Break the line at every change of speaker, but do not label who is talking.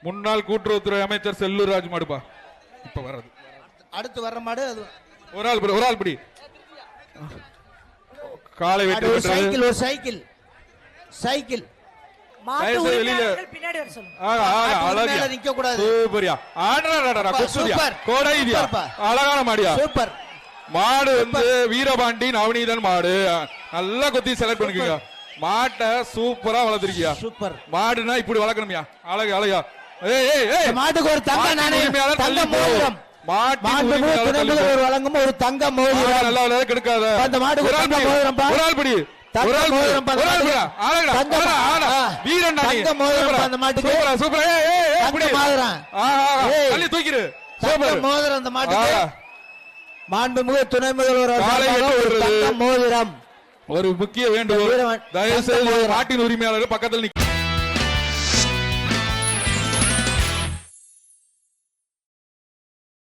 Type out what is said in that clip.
முன்னாள் கூட்டுறவுத்துறை அமைச்சர் செல்லூர் ராஜ் மாடுப்பா. இப்ப வர்றது
அடுத்து வர்ற மாடு அது
ஒரு ஆள் பிடி காலை வெட்டி
ஒரு சைக்கிள்
அழகான மாடியா. சூப்பர் மாடு வந்து வீரபாண்டி நவநீதன் மாடு. நல்லா கொத்தி செலக்ட் பண்ணிக்கோங்க. மாட்டை சூப்பரா வளர்த்திருக்கியா. சூப்பர் மாடுனா இப்படி வளர்க்கணும்யா. அழகா
மாட்டுக்கு ஒரு தங்க மோதிரம் வழங்கும் ஒரு தங்க மோதிரம். நல்லா கெடுக்காத அந்த மாட்டுக்கு ஒரு ஆள் பிடி மாண்புமிகு துணை முதல்வர் மோதிரம். ஒரு முக்கிய வேண்டுகோள், தயவு செய்து மாட்டின் உரிமையாளர்கள் பக்கத்தில்